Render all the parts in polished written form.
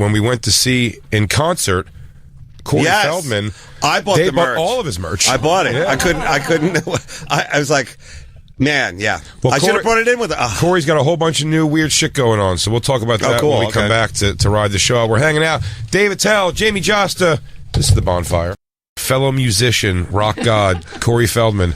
when we went to see in concert Corey Feldman. I bought the merch. All of his merch. I bought it. Yeah. I couldn't. I was like, man, yeah. Well, I should have brought it in with it. Corey's got a whole bunch of new weird shit going on, so we'll talk about that when we come back to ride the show. We're hanging out. Dave Attell, Jamey Jasta. This is the Bonfire. Fellow musician, rock god, Corey Feldman.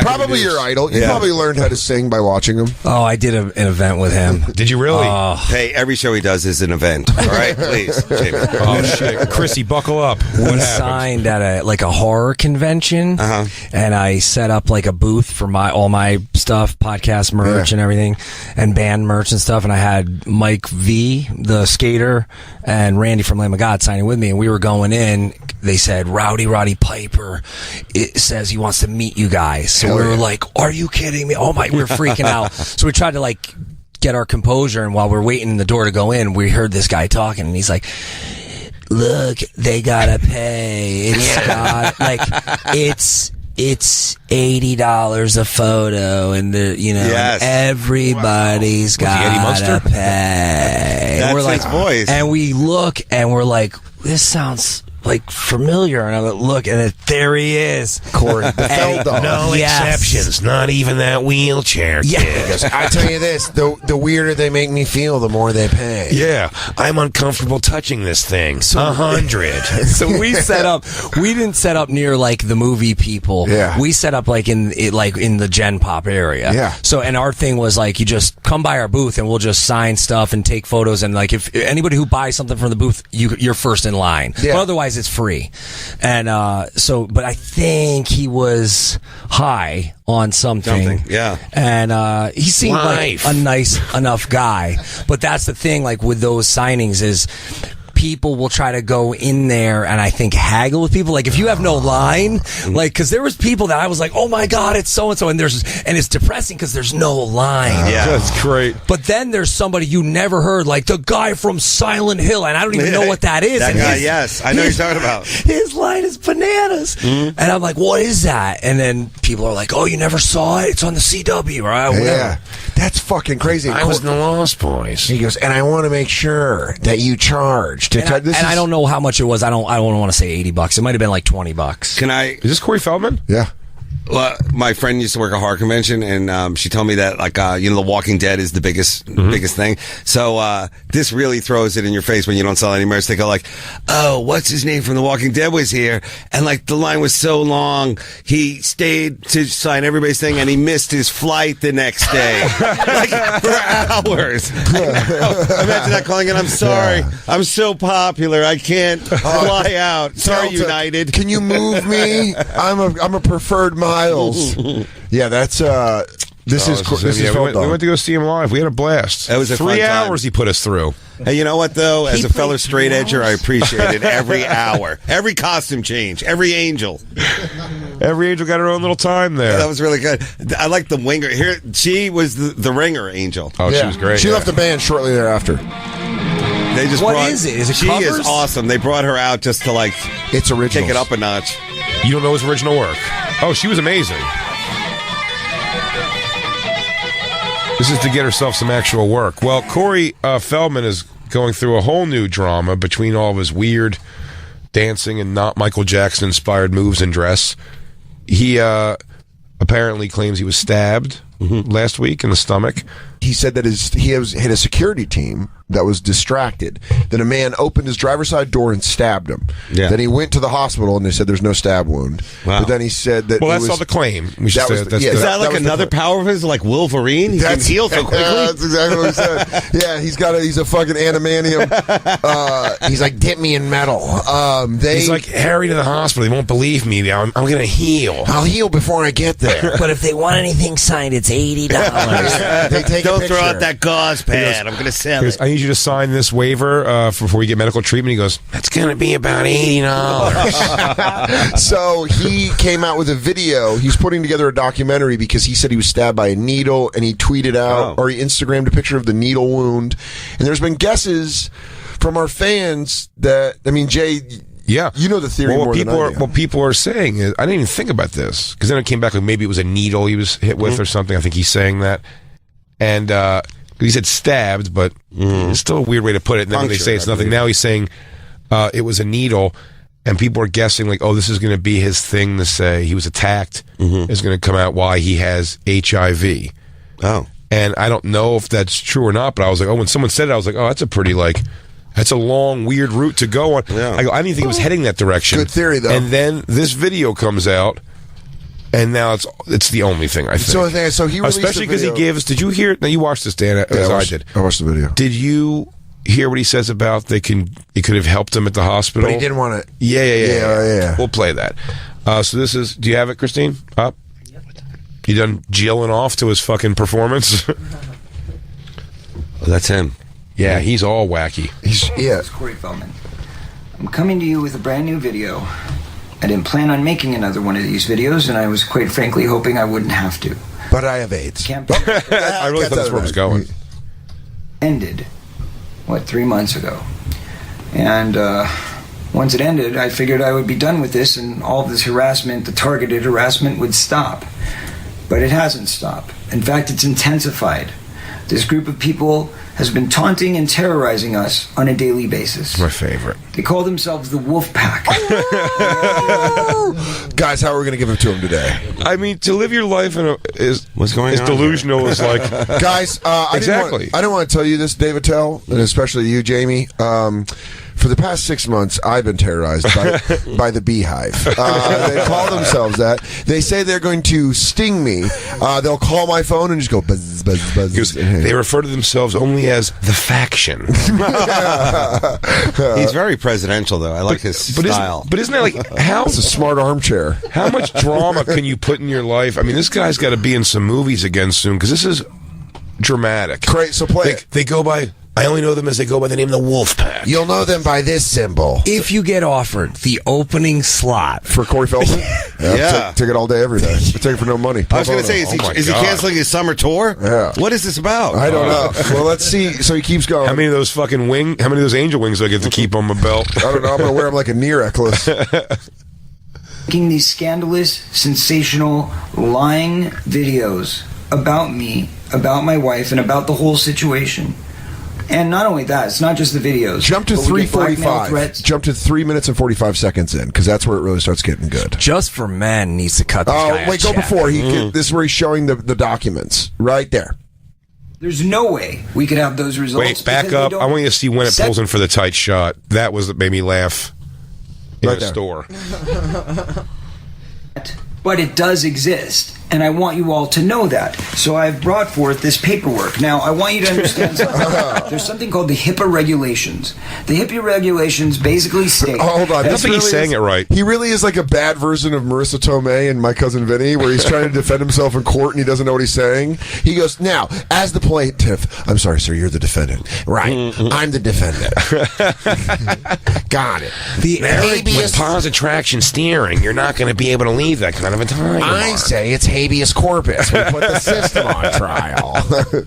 Probably your idol. You probably learned how to sing by watching him. Oh, I did an event with him. Did you really? Hey, every show he does is an event. All right, please, Jamie. Oh shit, Chrissy, buckle up. We signed at a horror convention, and I set up like a booth for all my stuff, podcast merch and everything, and band merch and stuff. And I had Mike V, the skater, and Randy from Lamb of God signing with me. And we were going in. They said Roddy Piper. It says he wants to meet you guys. So we were like, "Are you kidding me?" Oh my, we were freaking out. So we tried to like get our composure, and while we're waiting in the door to go in, we heard this guy talking, and he's like, "Look, they gotta pay. It's $80 a photo, and everybody's gotta pay." That's we're like, his voice. And we look, and we're like, "This sounds like familiar," and I look, and there he is, Corey, the Feldog. No exceptions, not even that wheelchair kid. Because I tell you this, the weirder they make me feel, the more they pay. Yeah, I'm uncomfortable touching this thing. 100. So we set up. We didn't set up near like the movie people. Yeah. We set up like in the Gen Pop area. Yeah. So and our thing was like, you just come by our booth and we'll just sign stuff and take photos, and like if anybody who buys something from the booth, you're first in line. Yeah. But otherwise it's free. And but I think he was high on something. Yeah. And he seemed like a nice enough guy. But that's the thing, like with those signings, is people will try to go in there and I think haggle with people. Like if you have no line, like, cause there was people that I was like, oh my God, it's so-and-so. And it's depressing cause there's no line. Yeah. That's great. But then there's somebody you never heard, like the guy from Silent Hill. And I don't even know what that is. That and guy, yes. I know you're talking about. His line is bananas. Mm-hmm. And I'm like, what is that? And then people are like, oh, you never saw it? It's on the CW, right? Whatever. Yeah. That's fucking crazy. I was in the Lost Boys. He goes, and I want to make sure that you charge. I don't know how much it was. I don't want to say $80. It might have been like $20. Can I? Is this Corey Feldman? Yeah. Well, my friend used to work at a horror convention, and she told me that, like, The Walking Dead is the biggest thing. So this really throws it in your face when you don't sell any merch. They go like, "Oh, what's his name from The Walking Dead was here," and like the line was so long, he stayed to sign everybody's thing, and he missed his flight the next day, like for hours. Imagine that calling in. I'm sorry, I'm so popular, I can't fly out. Sorry, Delta, United. Can you move me? I'm a preferred Miles. Yeah, that's this is we went to go see him live. We had a blast. That was a 3 fun time. hours he put us through. Hey, you know what though? As a fellow straight edger, I appreciated every hour, every costume change, every angel. Every angel got her own little time there. That was really good. I like the winger. Here, she was the ringer angel. Oh, she was great. She left the band shortly thereafter. They just What is it? Is it She covers? is awesome. They brought her out just to like It's original. take it up a notch. You don't know his original work. Oh, she was amazing. This is to get herself some actual work. Well, Corey Feldman is going through a whole new drama between all of his weird dancing and not Michael Jackson-inspired moves and dress. He apparently claims he was stabbed last week in the stomach. He said that he had a security team that was distracted. Then a man opened his driver's side door and stabbed him. Yeah. Then he went to the hospital and they said there's no stab wound. Wow. But then he said that Well, that's all the claim. We should that say was that. the- That's yeah, the- Is that like was the another point. power of his, like Wolverine? He can heal so quickly. That's exactly what he said. Yeah, he's a fucking animanium. He's like, dip me in metal. He's like, Harry to the hospital. They won't believe me. I'm going to heal. I'll heal before I get there. But if they want anything signed, it's $80. They take Don't a throw out picture. that gauze pad. I'm going to sell He goes, it. I need you to sign this waiver before you get medical treatment. He goes, that's going to be about $80. So he came out with a video. He's putting together a documentary because he said he was stabbed by a needle, and he tweeted out or he Instagrammed a picture of the needle wound. And there's been guesses from our fans that, I mean, Jay, Yeah, you know the theory more than I do. What people are saying is, I didn't even think about this because then it came back like maybe it was a needle he was hit with or something. I think he's saying that, and he said stabbed, but it's still a weird way to put it. And then when they say it's nothing, now he's saying it was a needle, and people are guessing like, oh, this is going to be his thing to say he was attacked. It's going to come out why he has HIV. Oh. And I don't know if that's true or not, but I was like, oh, when someone said it, I was like, oh, that's a pretty that's a long, weird route to go on. Yeah. I didn't think it was heading that direction. Good theory, though. And then this video comes out, and now it's the only thing I think. So he released especially because the he video. gives. Did you hear? Now you watched this, Dan, as I did. I watched the video. Did you hear what he says about it could have helped him at the hospital? But he didn't want to. Yeah. We'll play that. So this is. Do you have it, Christine? Up. You done jilling off to his fucking performance? Oh, that's him. Yeah, he's all wacky. It's Corey Feldman. I'm coming to you with a brand new video. I didn't plan on making another one of these videos, and I was quite frankly hoping I wouldn't have to. But I have AIDS. I really thought that's where it was going. Ended, 3 months ago. And once it ended, I figured I would be done with this, and all of this harassment, the targeted harassment, would stop. But it hasn't stopped. In fact, it's intensified. This group of people has been taunting and terrorizing us on a daily basis. My favorite. They call themselves the Wolfpack. Guys, how are we going to give it to him today? I mean, to live your life What's going is on delusional as like... Guys, I didn't want to tell you this, Dave Attell, and especially you, Jamie. For the past 6 months, I've been terrorized by the Beehive. They call themselves that. They say they're going to sting me. They'll call my phone and just go buzz, buzz, buzz. They refer to themselves only as the faction. He's very presidential, though. I like his style. But isn't that like It's a smart armchair. How much drama can you put in your life? I mean, this guy's got to be in some movies again soon because this is dramatic. Great, so play it. They go by. I only know them as they go by the name of the Wolfpack. You'll know them by this symbol. If you get offered the opening slot For Corey Feldman? Yeah. Take it all day, every day. Take it for no money. I was going to say, is he canceling his summer tour? Yeah. What is this about? I don't know. Well, let's see. So he keeps going. How many of those angel wings do I get to keep on my belt? I don't know. I'm going to wear them like a knee necklace. Making these scandalous, sensational, lying videos about me, about my wife, and about the whole situation. And not only that, it's not just the videos. Jump to but we get blackmail 3:45. threats. Jump to 3 minutes and 45 seconds in, because that's where it really starts getting good. just for men needs to cut this guy a Wait, go check. before. This is where he's showing the documents. Right there. There's no way we could have those results. Wait, back because up. they I don't want you to see when it set- pulls in for the tight shot. That was what made me laugh in Right a there. store. But it does exist, and I want you all to know that. So I've brought forth this paperwork. Now, I want you to understand something. There's something called the HIPAA regulations. The HIPAA regulations basically state... Hold on. I don't think he's saying it right. He really is like a bad version of Marissa Tomei and My Cousin Vinny, where he's trying to defend himself in court and he doesn't know what he's saying. He goes, now, as the plaintiff, I'm sorry, sir, you're the defendant. Right. I'm the defendant. Got it. The With positive traction steering, you're not going to be able to leave that kind of a time. I say it's habeas corpus. We put the system on trial.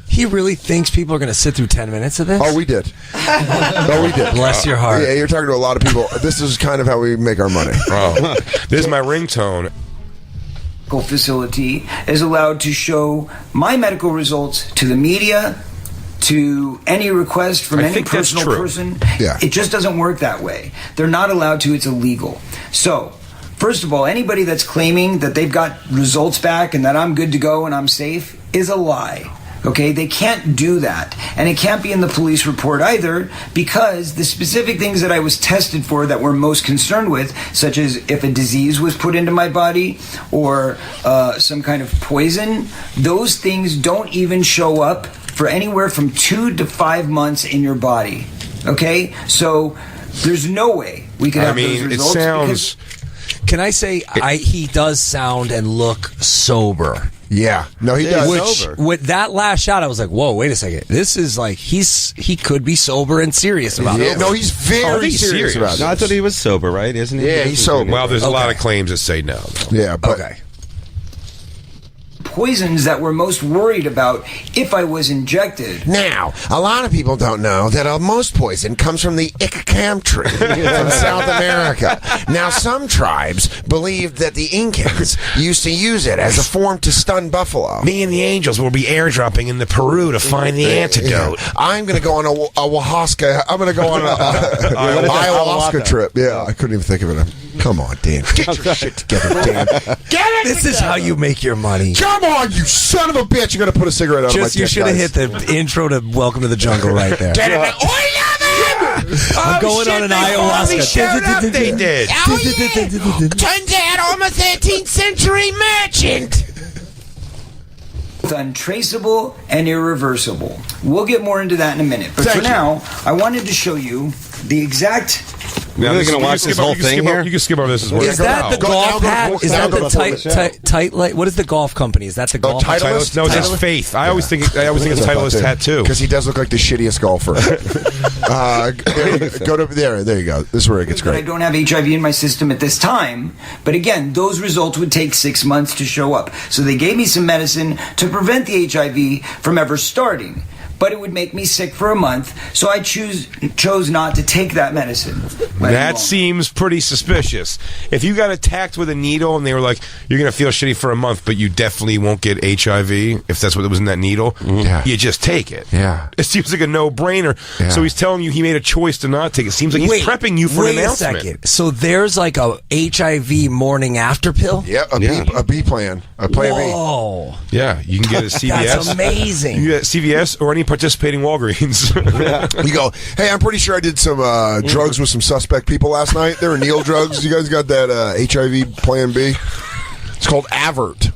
he really thinks people are going to sit through 10 minutes of this? Oh, we did. Oh, we did. Bless your heart. Yeah, you're talking to a lot of people. This is kind of how we make our money. Oh, this is my ringtone. facility is allowed to show my medical results to the media, to any request from I any think that's personal true. person. Yeah. It just doesn't work that way. They're not allowed to. It's illegal. So, first of all, anybody that's claiming that they've got results back and that I'm good to go and I'm safe is a lie. Okay, they can't do that. And it can't be in the police report either, because the specific things that I was tested for that we're most concerned with, such as if a disease was put into my body or some kind of poison, those things don't even show up for anywhere from 2 to 5 months in your body. Okay, so there's no way we could have those it results. sounds. Can I say he does sound and look sober? Yeah. No, he does. Which, with that last shot, I was like, whoa, wait a second. This is like, he could be sober and serious about Yeah, it. no, he's very he's serious serious. about No, it. I thought he was sober, right? Isn't he? Yeah, he's sober. Well, there's a lot of claims that say no. Though. Yeah, but Okay. poisons that we're most worried about if I was injected. Now, a lot of people don't know that most poison comes from the icacam tree from South America. Now, some tribes believe that the Incans used to use it as a form to stun buffalo. Me and the Angels will be airdropping into Peru to find the antidote. I'm going to go on a Oaxaca. I'm going to go on an ayahuasca trip. Yeah, I couldn't even think of it. Come on, Dan. Get your shit together, Dan. Get it This is how you make your money. Come on, you son of a bitch. You're going to put a cigarette out of my dick, You should have hit the intro to Welcome to the Jungle right there. Get it. I'm going on an ayahuasca. They did. Turns out I'm a 13th century merchant. Untraceable and irreversible. We'll get more into that in a minute. But for now, I wanted to show you the exact... We're really going to watch this whole thing here? You can skip over this as well. Is that the golf hat? Is that the tight light? What is the golf company? Is that the golf Titleist? No, it's Faith. I always think it's Titleist tattoo. Because he does look like the shittiest golfer. Go to there. There you go. This is where it gets great. I don't have HIV in my system at this time, but again, those results would take 6 months to show up. So they gave me some medicine to prevent the HIV from ever starting. But it would make me sick for a month, so I chose not to take that medicine. That seems pretty suspicious. If you got attacked with a needle and they were like, you're going to feel shitty for a month, but you definitely won't get HIV, if that's what was in that needle, you just take it. Yeah. It seems like a no-brainer. Yeah. So he's telling you he made a choice to not take it. Seems like he's prepping you for an announcement. Wait a second. So there's like a HIV morning after pill? Yeah, a B plan. A plan B. Whoa. Yeah, you can get a CVS. That's amazing. You can get CVS or any participating Walgreens. You go, hey, I'm pretty sure I did some drugs with some suspect people last night. They were Neil drugs. You guys got that HIV plan B? It's called Avert.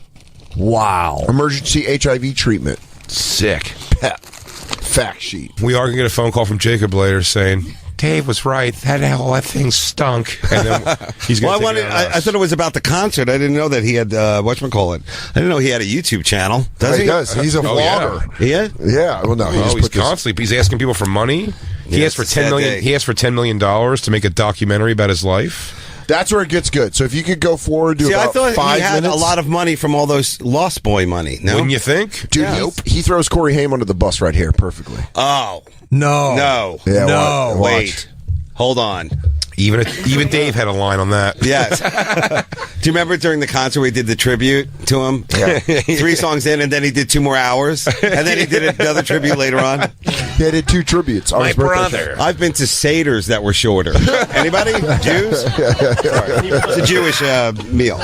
Wow. Emergency HIV treatment. Sick. PEP. Fact sheet. We are going to get a phone call from Jacob later saying, Dave was right. That thing stunk. And then he's going to I thought it was about the concert. I didn't know that he had, whatchamacallit. I didn't know he had a YouTube channel. Does he? He does. He's a vlogger. Yeah? Yeah. Well, no. He's constantly. He's asking people for money. He asked for $10 million. He asked for $10 million to make a documentary about his life. That's where it gets good. So if you could go forward to about I thought 5 he had minutes. a lot of money from all those Lost Boy money. No? Wouldn't you think? Dude, he throws Corey Haim under the bus right here perfectly. Oh. No. Yeah, no. watch. Wait. Hold on. Even Dave had a line on that. Yes. Do you remember during the concert we did the tribute to him? Yeah. 3 songs in, and then he did 2 more hours, and then he did another tribute later on. He did 2 tributes. My brother. I've been to Seders that were shorter. Anybody? Jews? Sorry. It's a Jewish meal.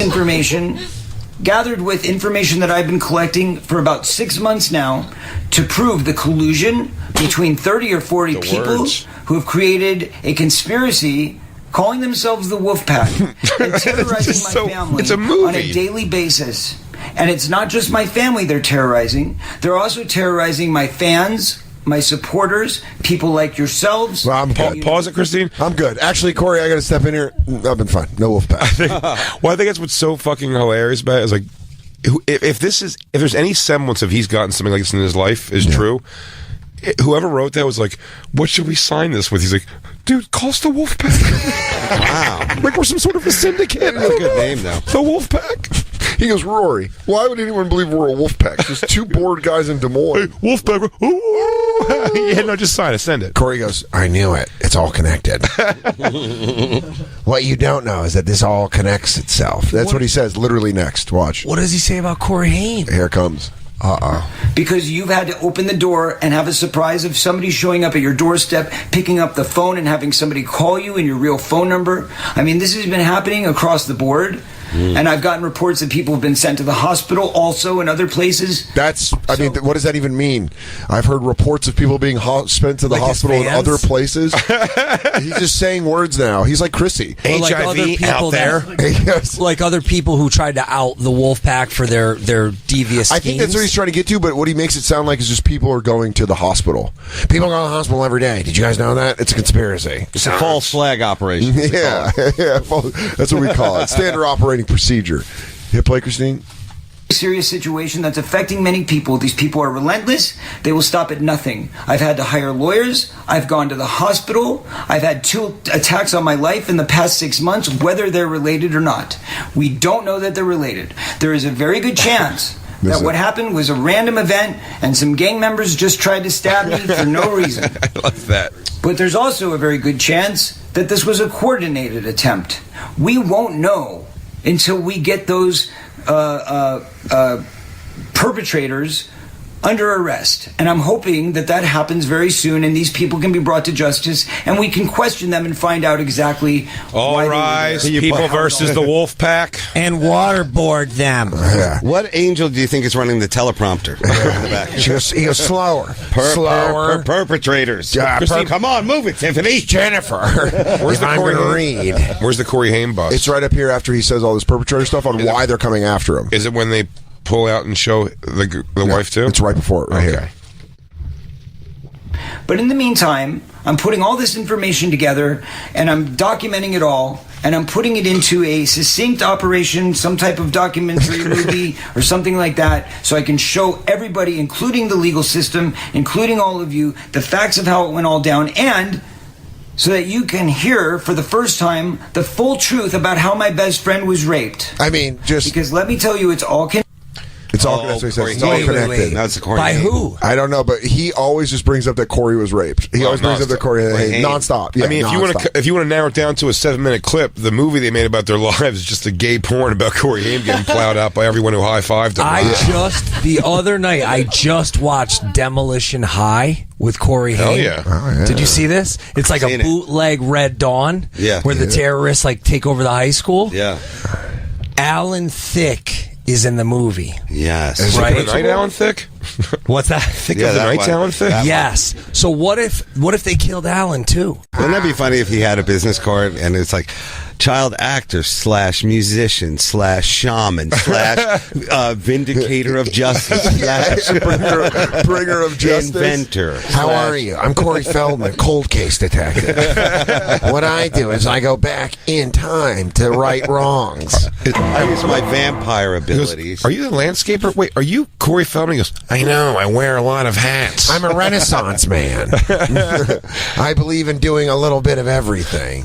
Information gathered with information that I've been collecting for about 6 months now to prove the collusion between 30 or 40 people who have created a conspiracy calling themselves the Wolfpack and terrorizing my family it's a movie. on a daily basis. And it's not just my family they're terrorizing. They're also terrorizing my fans, my supporters, people like yourselves. Well, I'm good. Pause it, Christine. I'm good. Actually, Corey, I got to step in here. I've been fine. No Wolfpack. Well, I think that's what's so fucking hilarious about it is like, if there's any semblance of he's gotten something like this in his life is true, whoever wrote that was like, what should we sign this with? He's like, dude, call us the Wolfpack. Wow. Like we're some sort of a syndicate. That's a good name, though. The Wolfpack. He goes, Rory, why would anyone believe we're a Wolfpack? Just 2 bored guys in Des Moines. Hey, Wolfpack. Yeah, no, just sign it. Send it. Corey goes, I knew it. It's all connected. What you don't know is that this all connects itself. That's what he says literally next. Watch. What does he say about Corey Haim? Here it comes. Because you've had to open the door and have a surprise of somebody showing up at your doorstep, picking up the phone and having somebody call you in your real phone number. I mean, this has been happening across the board. And I've gotten reports that people have been sent to the hospital also in other places. What does that even mean? I've heard reports of people being sent to the hospital in other places. He's just saying words now. He's like Chrissy. Well, like other HIV people out there. Yes. Like other people who tried to out the Wolfpack for their devious schemes. I think that's what he's trying to get to, but what he makes it sound like is just people are going to the hospital. People go to the hospital every day. Did you guys know that? It's a conspiracy. It's a false flag operation. Yeah, that's what we call it. Standard operating procedure. Hit play, Christine. serious situation that's affecting many people. These people are relentless. They will stop at nothing. I've had to hire lawyers. I've gone to the hospital. I've had 2 attacks on my life in the past 6 months, whether they're related or not. We don't know that they're related. There is a very good chance that what happened was a random event and some gang members just tried to stab me for no reason. I love that. But there's also a very good chance that this was a coordinated attempt. We won't know until we get those perpetrators under arrest. And I'm hoping that that happens very soon and these people can be brought to justice and we can question them and find out exactly All why rise, they were there. people versus the Wolfpack. And waterboard them. What angel do you think is running the teleprompter in the back? He goes slower. Slower. Perpetrators. Come on, move it, Tiffany. Jennifer. Where's the I'm Corey going to Haim? read. Where's the Corey Haim bus? It's right up here after he says all this perpetrator stuff on why they're coming after him. Is it when they pull out and show the wife too? It's right before it, right here. But in the meantime, I'm putting all this information together and I'm documenting it all and I'm putting it into a succinct operation, some type of documentary movie or something like that, so I can show everybody, including the legal system, including all of you, the facts of how it went all down, and so that you can hear for the first time the full truth about how my best friend was raped. I mean, just... Because let me tell you, it's all connected. It's all, that's what he says. It's all connected. That's the Corey By Haim. who? I don't know, but he always just brings up that Corey was raped. He always brings up that Corey Haim. nonstop. Yeah, I mean, if you want to narrow it down to a 7-minute clip, the movie they made about their lives is just a gay porn about Corey Haim getting plowed out by everyone who high-fived him. The other night, I just watched Demolition High with Corey Haim. Hell yeah. Oh, yeah. Did you see this? It's like a bootleg Red Dawn, where the terrorists like take over the high school. Yeah. Alan Thicke is in the movie. Yes. Is Right. it the night Alan Thicke? What's that? Think of the night Alan Thicke? Yes. So what if they killed Alan too? Wouldn't that be funny if he had a business card and it's like child actor / musician / shaman / vindicator of justice / bringer of justice. Inventor. How are you? I'm Corey Feldman, cold case detective. What I do is I go back in time to right wrongs. I use my vampire He goes, abilities. are you the landscaper? Wait, are you Corey Feldman? He goes, I know, I wear a lot of hats. I'm a Renaissance man. I believe in doing a little bit of everything.